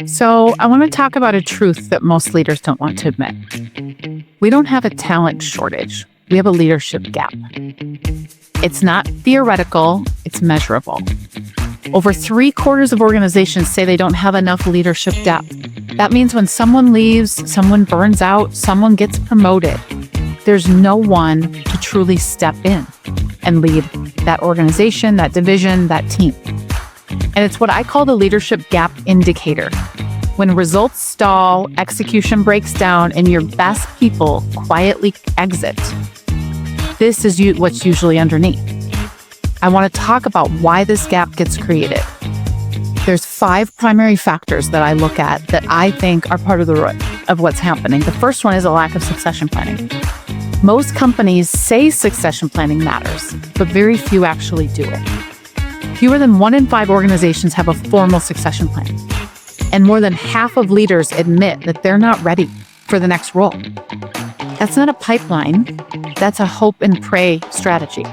So, I want to talk about a truth that most leaders don't want to admit. We don't have a talent shortage, we have a leadership gap. It's not theoretical, it's measurable. Over 3/4 of organizations say they don't have enough leadership depth. That means when someone leaves, someone burns out, someone gets promoted, there's no one to truly step in and lead that organization, that division, that team. And it's what I call the leadership gap indicator. When results stall, execution breaks down, and your best people quietly exit, this is what's usually underneath. I want to talk about why this gap gets created. There's 5 primary factors that I look at that I think are part of the root of what's happening. The first one is a lack of succession planning. Most companies say succession planning matters, but very few actually do it. Fewer than 1 in 5 organizations have a formal succession plan, and more than half of leaders admit that they're not ready for the next role. That's not a pipeline, that's a hope and pray strategy.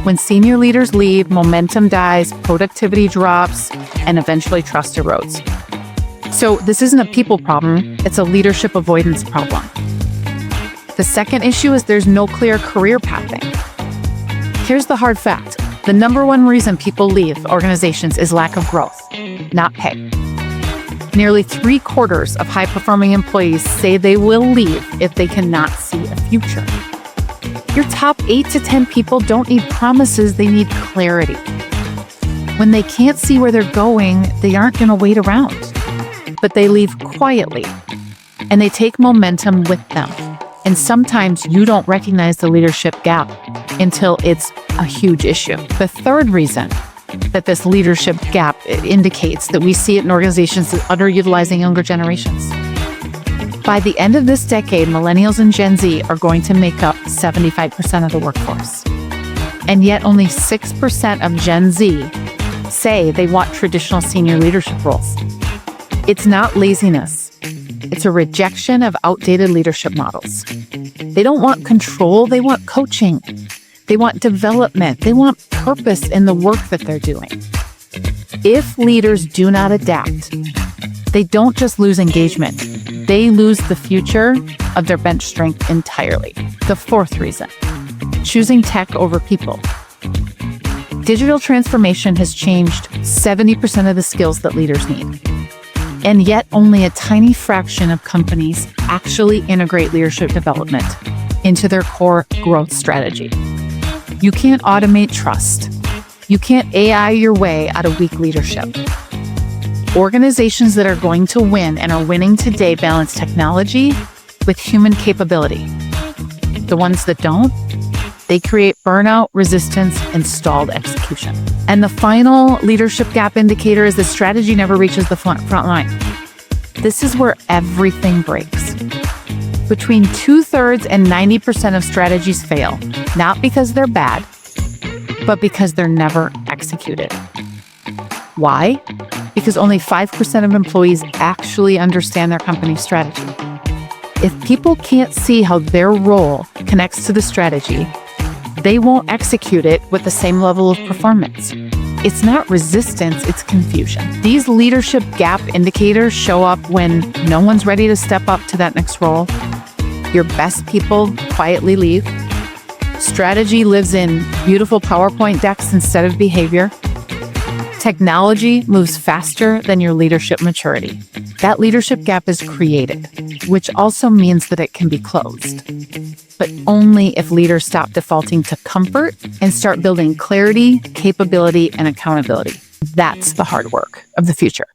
When senior leaders leave, momentum dies, productivity drops, and eventually trust erodes. So this isn't a people problem, it's a leadership avoidance problem. The second issue is there's no clear career pathing. Here's the hard fact. The number one reason people leave organizations is lack of growth, not pay. Nearly 3/4 of high-performing employees say they will leave if they cannot see a future. Your top 8 to 10 people don't need promises, they need clarity. When they can't see where they're going, they aren't going to wait around. But they leave quietly, and they take momentum with them. And sometimes you don't recognize the leadership gap until it's a huge issue. The third reason that this leadership gap indicates that we see it in organizations that are underutilizing younger generations. By the end of this decade, millennials and Gen Z are going to make up 75% of the workforce. And yet only 6% of Gen Z say they want traditional senior leadership roles. It's not laziness. It's a rejection of outdated leadership models. They don't want control, they want coaching. They want development. They want purpose in the work that they're doing. If leaders do not adapt, they don't just lose engagement, they lose the future of their bench strength entirely. The fourth reason, choosing tech over people. Digital transformation has changed 70% of the skills that leaders need. And yet only a tiny fraction of companies actually integrate leadership development into their core growth strategy. You can't automate trust. You can't AI your way out of weak leadership. Organizations that are going to win and are winning today balance technology with human capability. The ones that don't, they create burnout, resistance, and stalled execution. And the final leadership gap indicator is the strategy never reaches the front line. This is where everything breaks. Between 2/3 and 90% of strategies fail, not because they're bad, but because they're never executed. Why? Because only 5% of employees actually understand their company's strategy. If people can't see how their role connects to the strategy, they won't execute it with the same level of performance. It's not resistance, it's confusion. These leadership gap indicators show up when no one's ready to step up to that next role. Your best people quietly leave. Strategy lives in beautiful PowerPoint decks instead of behavior. Technology moves faster than your leadership maturity. That leadership gap is created, which also means that it can be closed. But only if leaders stop defaulting to comfort and start building clarity, capability, and accountability. That's the hard work of the future.